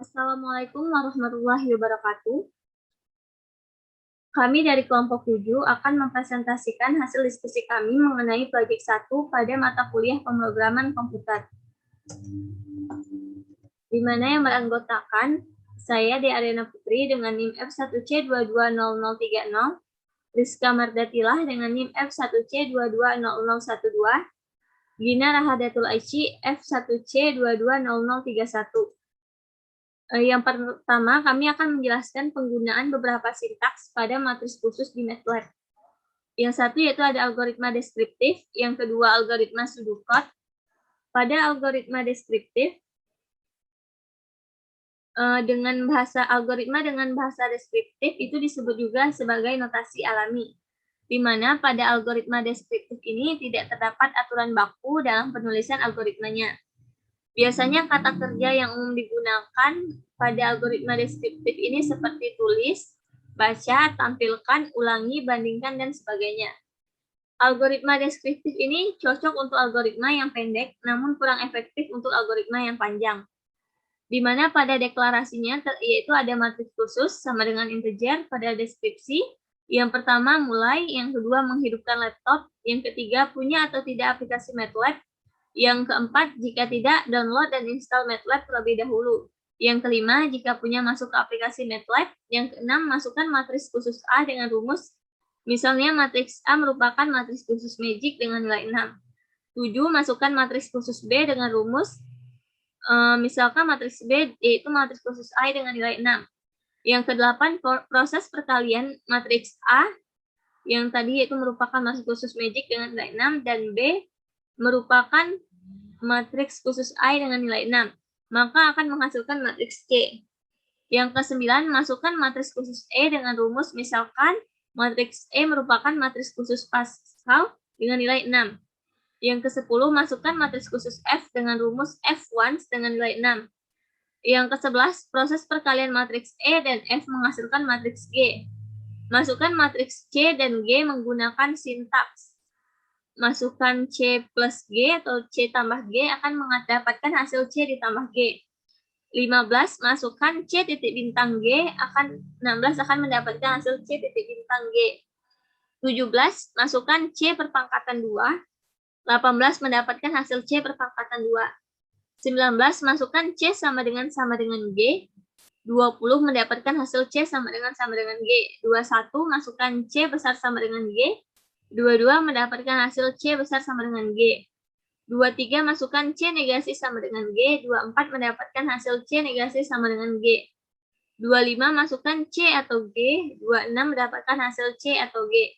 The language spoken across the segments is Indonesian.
Assalamualaikum warahmatullahi wabarakatuh. Kami dari kelompok 7 akan mempresentasikan hasil diskusi kami mengenai proyek 1 pada mata kuliah pemrograman komputer. Di mana yang beranggotakan saya Dearena Putri dengan NIM F1C220030, Rizka Mardatilah dengan NIM F1C220012, Gina Rahadatul Aici F1C220031. Yang pertama, kami akan menjelaskan penggunaan beberapa sintaks pada matris khusus di MATLAB. Yang satu yaitu ada algoritma deskriptif, yang kedua algoritma pseudocode. Pada algoritma deskriptif, algoritma dengan bahasa deskriptif itu disebut juga sebagai notasi alami, di mana pada algoritma deskriptif ini tidak terdapat aturan baku dalam penulisan algoritmanya. Biasanya kata kerja yang umum digunakan pada algoritma deskriptif ini seperti tulis, baca, tampilkan, ulangi, bandingkan, dan sebagainya. Algoritma deskriptif ini cocok untuk algoritma yang pendek, namun kurang efektif untuk algoritma yang panjang. Di mana pada deklarasinya yaitu ada matriks khusus sama dengan integer pada deskripsi. Yang pertama mulai, yang kedua menghidupkan laptop, yang ketiga punya atau tidak aplikasi MATLAB, yang keempat jika tidak download dan install MATLAB terlebih dahulu. Yang kelima jika punya masuk ke aplikasi MATLAB. Yang keenam masukkan matriks khusus A dengan rumus. Misalnya matriks A merupakan matriks khusus magic dengan nilai 6. 7 masukkan matriks khusus B dengan rumus. Misalkan matriks B yaitu matriks khusus A dengan nilai 6. Yang kedelapan proses perkalian matriks A yang tadi yaitu merupakan matriks khusus magic dengan nilai 6 dan B merupakan matriks khusus I dengan nilai 6, maka akan menghasilkan matriks C. Yang ke-9, masukkan matriks khusus E dengan rumus, misalkan matriks E merupakan matriks khusus Pascal dengan nilai 6. Yang ke-10, masukkan matriks khusus F dengan rumus F1 dengan nilai 6. Yang ke-11, proses perkalian matriks E dan F menghasilkan matriks G. Masukkan matriks C dan G menggunakan sintaks. Masukkan C plus G atau C tambah G akan mendapatkan hasil C ditambah G. 15 masukkan C titik bintang G 16 akan mendapatkan hasil C titik bintang G. 17 masukkan C perpangkatan 2. 18 mendapatkan hasil C perpangkatan 2. 19 masukkan C sama dengan G. 20 mendapatkan hasil C sama dengan G. 21 masukkan C besar sama dengan G. 22 mendapatkan hasil C besar sama dengan G. 23 masukkan C negasi sama dengan G. 24 mendapatkan hasil C negasi sama dengan G. 25 masukkan C atau G. 26 mendapatkan hasil C atau G.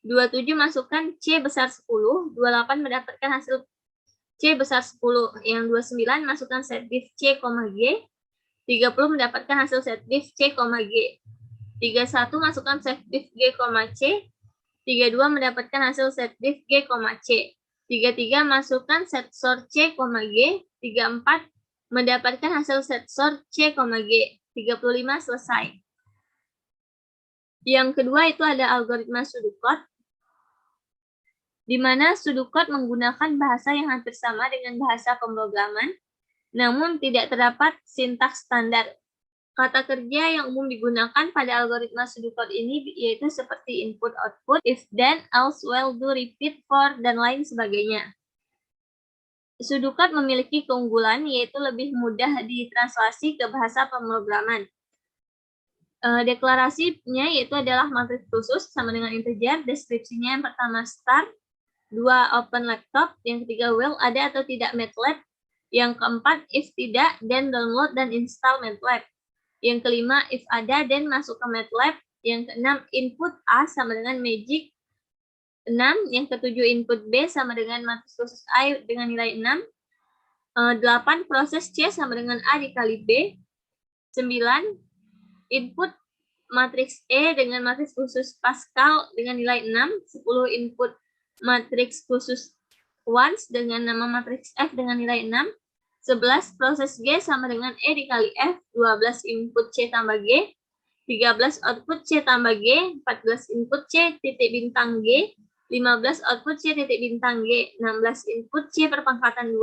27 masukkan C besar 10. 28 mendapatkan hasil C besar 10. Yang 29 masukkan set diff C, G. 30 mendapatkan hasil set diff C, G. 31 masukkan set diff G, C. 32 mendapatkan hasil set diff G, C. 33 masukkan set sort C, G. 34 mendapatkan hasil set sort C, G. 35 selesai. Yang kedua itu ada algoritma pseudocode, di mana pseudocode menggunakan bahasa yang hampir sama dengan bahasa pemrograman, namun tidak terdapat sintaks standar. Kata kerja yang umum digunakan pada algoritma pseudocode ini yaitu seperti input-output, if then, else, while, do, repeat, for, dan lain sebagainya. Pseudocode memiliki keunggulan yaitu lebih mudah ditranslasi ke bahasa pemrograman. Deklarasinya yaitu adalah matriks khusus sama dengan integer, deskripsinya yang pertama start, 2 open laptop, yang ketiga will, ada atau tidak MATLAB, yang keempat if tidak, then download dan install MATLAB. Yang kelima, if ada, then masuk ke MATLAB. Yang keenam, input A sama dengan magic 6. Yang ketujuh, input B sama dengan matriks khusus I dengan nilai 6. 8, proses C sama dengan A dikali B. 9, input matriks E dengan matriks khusus Pascal dengan nilai 6. 10, input matriks khusus once dengan nama matriks F dengan nilai 6. 11 proses G sama dengan E dikali F. 12 input C tambah G. 13 output C tambah G. 14 input C titik bintang G. 15 output C titik bintang G. 16 input C perpangkatan 2.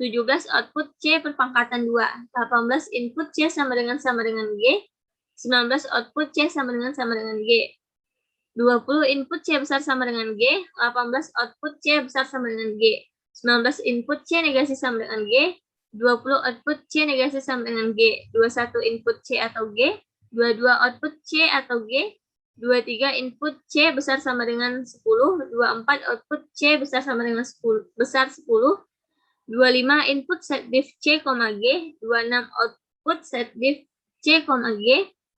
17 output C per pangkatan 2. 18 input C sama dengan G. 19 output C sama dengan G. 20 input C besar sama dengan G. 18 output C besar sama dengan G. 19 input C negasi sama dengan G. 20 output C negasi sama dengan G. 21 input C atau G. 22 output C atau G. 23 input C besar sama dengan 10. 24 output C besar sama dengan 10. Besar 10. 25 input set diff C, G. 26 output set diff C, G.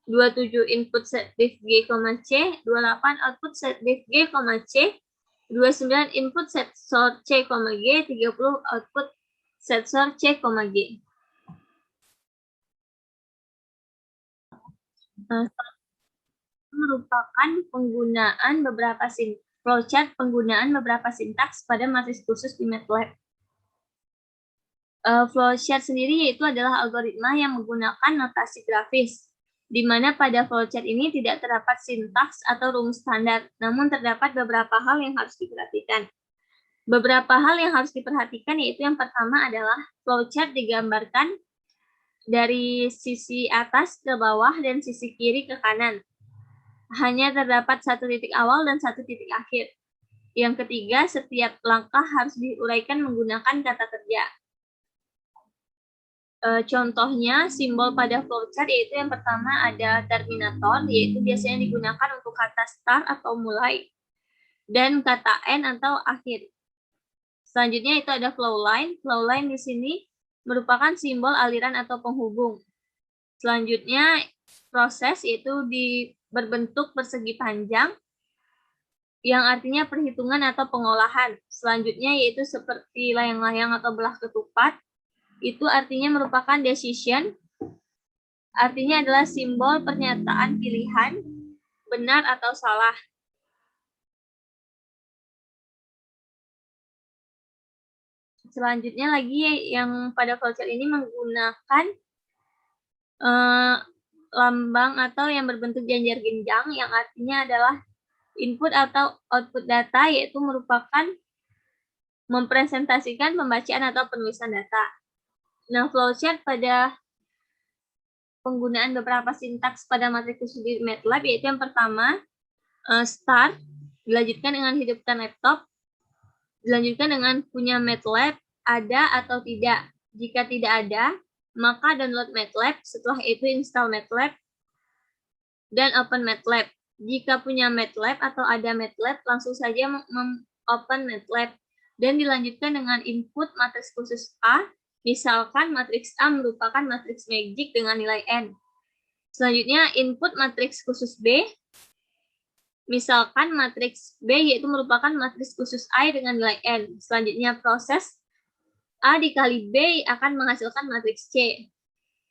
27 input set diff G, C. 28 output set diff G, C. 29 input set sort C, G. 30 output set sort C, G. Merupakan penggunaan beberapa flowchart penggunaan beberapa sintaks pada matriks khusus di MATLAB. Flowchart sendiri yaitu adalah algoritma yang menggunakan notasi grafis, di mana pada flowchart ini tidak terdapat sintaks atau rumus standar, namun terdapat beberapa hal yang harus diperhatikan. Beberapa hal yang harus diperhatikan yaitu yang pertama adalah flowchart digambarkan dari sisi atas ke bawah dan sisi kiri ke kanan. Hanya terdapat satu titik awal dan satu titik akhir. Yang ketiga, setiap langkah harus diuraikan menggunakan kata kerja. Contohnya, simbol pada flowchart yaitu yang pertama ada terminator, yaitu biasanya digunakan untuk kata start atau mulai, dan kata end atau akhir. Selanjutnya itu ada flow line. Flow line di sini merupakan simbol aliran atau penghubung. Selanjutnya, proses yaitu berbentuk persegi panjang, yang artinya perhitungan atau pengolahan. Selanjutnya yaitu seperti layang-layang atau belah ketupat. Itu artinya merupakan decision, artinya adalah simbol pernyataan pilihan, benar atau salah. Selanjutnya lagi yang pada flowchart ini menggunakan lambang atau yang berbentuk janjar genjang, yang artinya adalah input atau output data, yaitu merupakan mempresentasikan pembacaan atau penulisan data. Nah, flowchart pada penggunaan beberapa sintaks pada matriks khusus di MATLAB yaitu yang pertama start, dilanjutkan dengan hidupkan laptop, dilanjutkan dengan punya MATLAB, ada atau tidak. Jika tidak ada, maka download MATLAB, setelah itu install MATLAB, dan open MATLAB. Jika punya MATLAB atau ada MATLAB, langsung saja open MATLAB, dan dilanjutkan dengan input matriks khusus A. Misalkan matriks A merupakan matriks magic dengan nilai N. Selanjutnya input matriks khusus B. Misalkan matriks B yaitu merupakan matriks khusus I dengan nilai N. Selanjutnya proses A dikali B akan menghasilkan matriks C.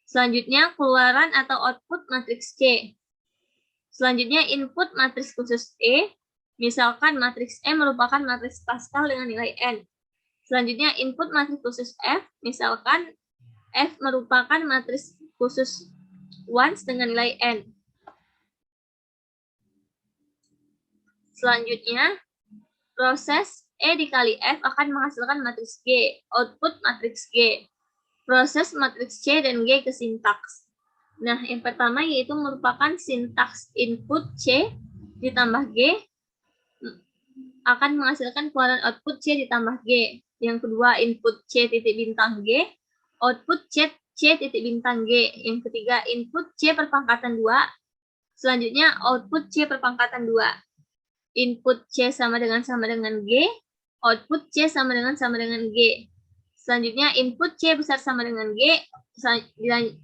Selanjutnya keluaran atau output matriks C. Selanjutnya input matriks khusus E. Misalkan matriks E merupakan matriks Pascal dengan nilai N. Selanjutnya input matriks khusus F, misalkan F merupakan matriks khusus ones dengan nilai N. Selanjutnya, proses E dikali F akan menghasilkan matriks G, output matriks G. Proses matriks C dan G ke sintaks. Nah, yang pertama yaitu merupakan sintaks input C ditambah G akan menghasilkan keluaran output C ditambah G. Yang kedua, input C titik bintang G, output C titik bintang G. Yang ketiga, input C per pangkatan 2. Selanjutnya, output C per pangkatan 2. Input C sama dengan G, output C sama dengan G. Selanjutnya, input C besar sama dengan G,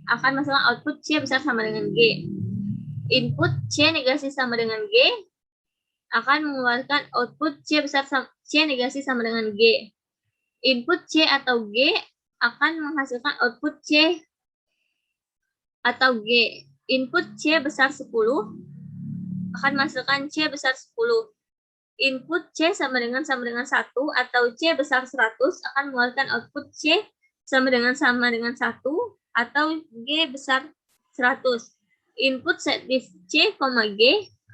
akan menghasilkan output C besar sama dengan G. Input C negasi sama dengan G, akan mengeluarkan output C besar C negasi sama dengan G. Input C atau G akan menghasilkan output C atau G. Input C besar 10 akan menghasilkan C besar 10. Input C sama dengan 1 atau C besar 100 akan mengeluarkan output C sama dengan 1 atau G besar 100. Input set diff C, G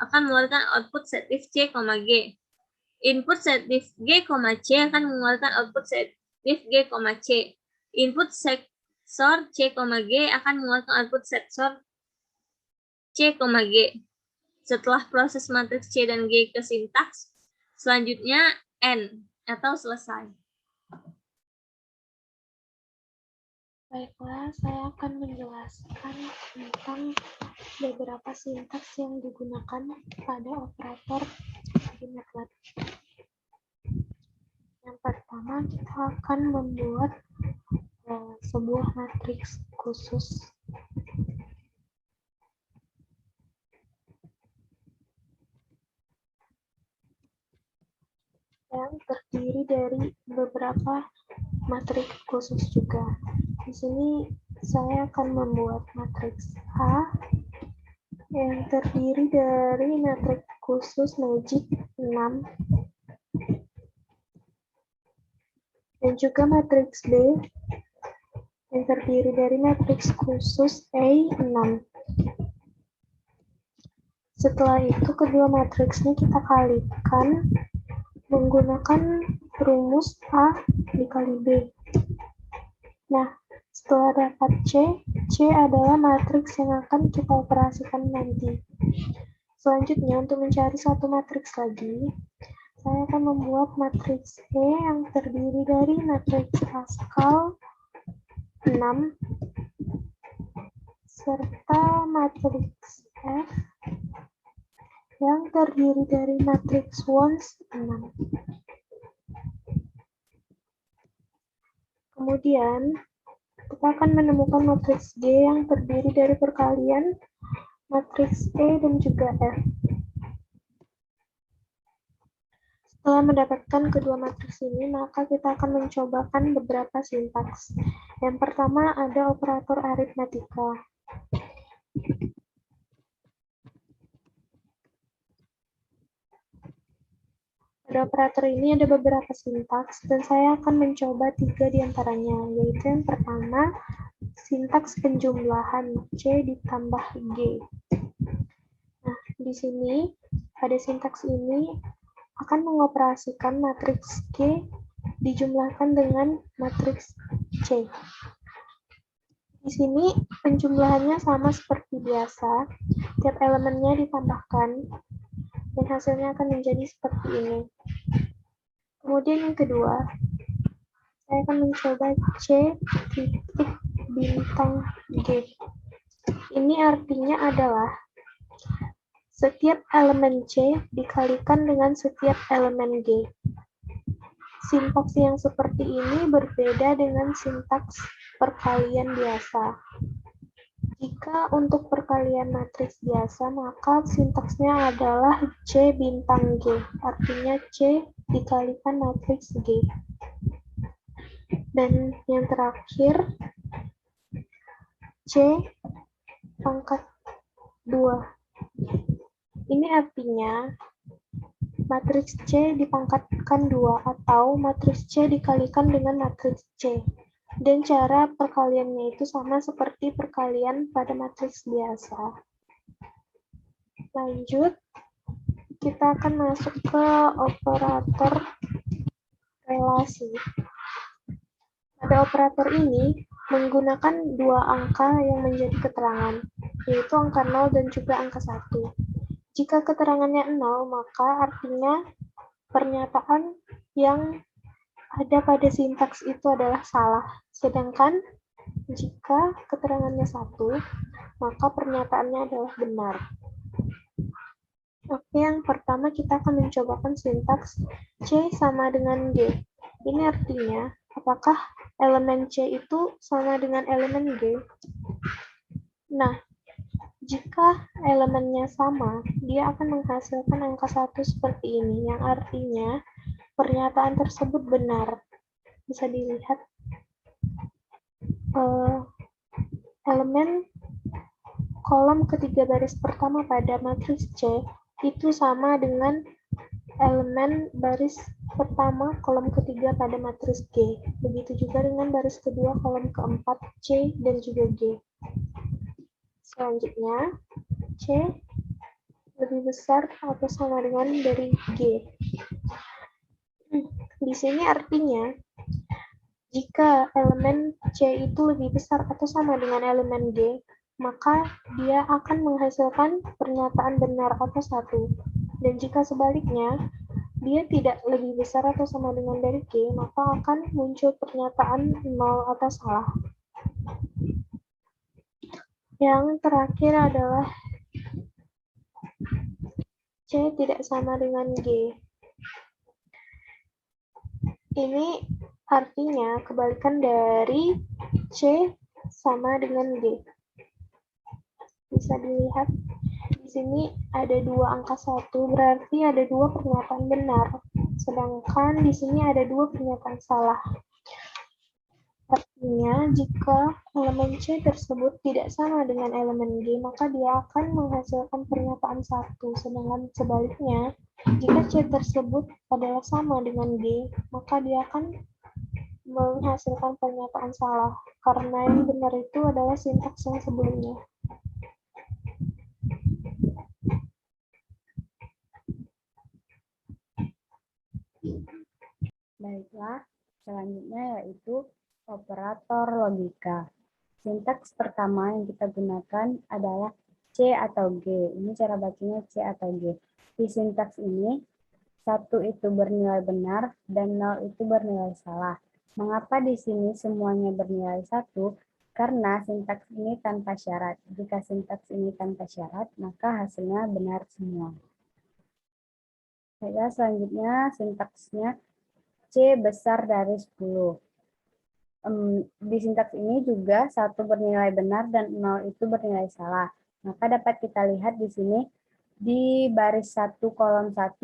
akan mengeluarkan output set diff C, G. Input set diff G, C akan mengeluarkan output set diff G, C. Input sektor C, G akan mengeluarkan output sektor C, G. Setelah proses matriks C dan G ke sintaks, selanjutnya N atau selesai. Baiklah, saya akan menjelaskan tentang beberapa sintaks yang digunakan pada operator di MATLAB. Yang pertama, kita akan membuat sebuah matriks khusus yang terdiri dari beberapa matriks khusus juga. Di sini saya akan membuat matriks A yang terdiri dari matriks khusus Magic 6 dan juga matriks B yang terdiri dari matriks khusus A6. Setelah itu kedua matriksnya kita kalikan menggunakan rumus A dikali B. Nah, setelah dapat C adalah matriks yang akan kita operasikan nanti. Selanjutnya, untuk mencari satu matriks lagi, saya akan membuat matriks E yang terdiri dari matriks Pascal 6 serta matriks F yang terdiri dari matriks Wons 6. Kemudian, kita akan menemukan matriks G yang terdiri dari perkalian matriks E dan juga F. Setelah mendapatkan kedua matriks ini, maka kita akan mencobakan beberapa sintaks. Yang pertama ada operator aritmatika. Pada operator ini ada beberapa sintaks, dan saya akan mencoba 3 diantaranya, yaitu yang pertama, sintaks penjumlahan C ditambah G. Nah, di sini, pada sintaks ini akan mengoperasikan matriks G dijumlahkan dengan matriks C. Di sini, penjumlahannya sama seperti biasa, tiap elemennya ditambahkan, dan hasilnya akan menjadi seperti ini. Kemudian yang kedua, saya akan mencoba C titik bintang G. Ini artinya adalah setiap elemen C dikalikan dengan setiap elemen G. Sintaks yang seperti ini berbeda dengan sintaks perkalian biasa. Jika untuk perkalian matriks biasa, maka sintaksnya adalah C bintang G, artinya C dikalikan matriks G. Dan yang terakhir, C pangkat 2. Ini artinya matriks C dipangkatkan 2 atau matriks C dikalikan dengan matriks C. Dan cara perkaliannya itu sama seperti perkalian pada matriks biasa. Lanjut, kita akan masuk ke operator relasi. Pada operator ini menggunakan dua angka yang menjadi keterangan, yaitu angka 0 dan juga angka 1. Jika keterangannya 0, maka artinya pernyataan yang ada pada sintaks itu adalah salah. Sedangkan jika keterangannya 1, maka pernyataannya adalah benar. Oke, yang pertama kita akan mencobakan sintaks C sama dengan G. Ini artinya, apakah elemen C itu sama dengan elemen G? Nah, jika elemennya sama, dia akan menghasilkan angka 1 seperti ini, yang artinya pernyataan tersebut benar. Bisa dilihat elemen kolom ketiga baris pertama pada matriks C itu sama dengan elemen baris pertama kolom ketiga pada matriks G. Begitu juga dengan baris kedua kolom keempat C dan juga G. Selanjutnya, C lebih besar atau sama dengan dari G. Di sini artinya, Jika elemen C itu lebih besar atau sama dengan elemen G, maka dia akan menghasilkan pernyataan benar atau satu. Dan jika sebaliknya, dia tidak lebih besar atau sama dengan dari G, maka akan muncul pernyataan nol atau salah. Yang terakhir adalah C tidak sama dengan G. Ini artinya kebalikan dari C sama dengan G. Bisa dilihat di sini ada dua angka satu, berarti ada dua pernyataan benar. Sedangkan di sini ada dua pernyataan salah. Artinya, jika elemen C tersebut tidak sama dengan elemen G, maka dia akan menghasilkan pernyataan satu. Sedangkan sebaliknya, jika C tersebut adalah sama dengan G, maka dia akan menghasilkan pernyataan salah. Karena yang benar itu adalah sintaks yang sebelumnya. Baiklah, selanjutnya yaitu operator logika. Sintaks pertama yang kita gunakan adalah C atau G. Ini cara bacanya C atau G. Di sintaks ini, 1 itu bernilai benar dan 0 itu bernilai salah. Mengapa di sini semuanya bernilai 1? Karena sintaks ini tanpa syarat. Jika sintaks ini tanpa syarat, maka hasilnya benar semua. Baiklah, selanjutnya sintaksnya C besar dari 10. Di sintaks ini juga 1 bernilai benar dan 0 itu bernilai salah. Maka dapat kita lihat di sini di baris 1 kolom 1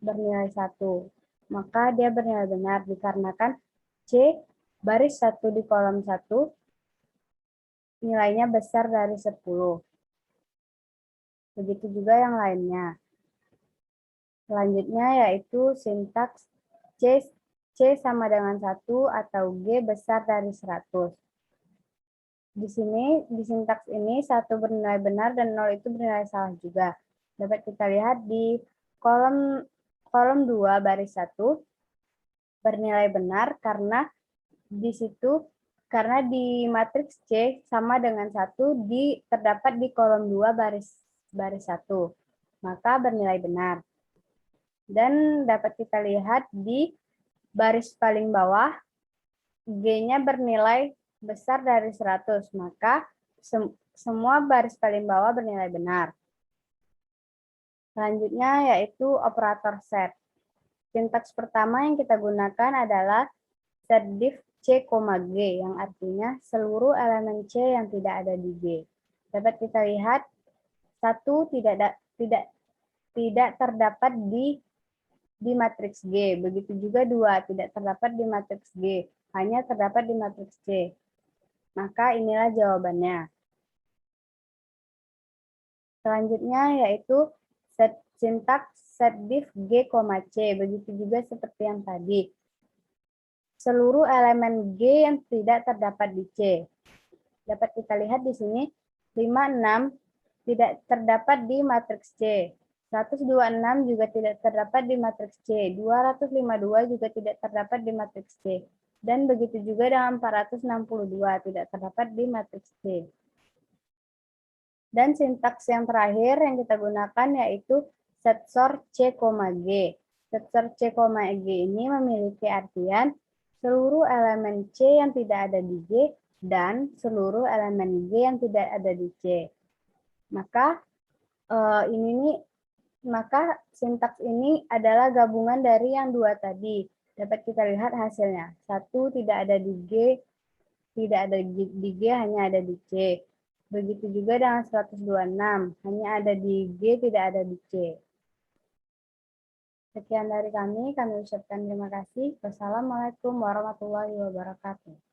bernilai 1. Maka dia bernilai benar dikarenakan C baris 1 di kolom 1 nilainya besar dari 10. Begitu juga yang lainnya. Selanjutnya yaitu sintaks C sama dengan 1 atau G besar dari 100. Di sini, di sintaks ini 1 bernilai benar dan 0 itu bernilai salah juga. Dapat kita lihat di kolom 2 baris 1 bernilai benar karena di situ karena di matriks C sama dengan 1 terdapat di kolom 2 baris 1. Maka bernilai benar. Dan dapat kita lihat di baris paling bawah, G-nya bernilai besar dari 100, maka semua baris paling bawah bernilai benar. Selanjutnya yaitu operator set. Sintaks pertama yang kita gunakan adalah set diff C, G, yang artinya seluruh elemen C yang tidak ada di G. Dapat kita lihat, 1 tidak terdapat di matriks G. Begitu juga 2 tidak terdapat di matriks G, hanya terdapat di matriks C. Maka inilah jawabannya. Selanjutnya yaitu sintaks set diff G, C. Begitu juga seperti yang tadi. Seluruh elemen G yang tidak terdapat di C. Dapat kita lihat di sini 5, 6 tidak terdapat di matriks C. 126 juga tidak terdapat di matriks C, 252 juga tidak terdapat di matriks C, dan begitu juga dengan 462 tidak terdapat di matriks C. Dan sintaks yang terakhir yang kita gunakan yaitu set sort C, G. Set sort C, G ini memiliki artian seluruh elemen C yang tidak ada di G dan seluruh elemen G yang tidak ada di C. Maka maka sintaks ini adalah gabungan dari yang dua tadi. Dapat kita lihat hasilnya. 1 tidak ada di G, tidak ada di G, hanya ada di C. Begitu juga dengan 126, hanya ada di G, tidak ada di C. Sekian dari kami ucapkan terima kasih. Wassalamualaikum warahmatullahi wabarakatuh.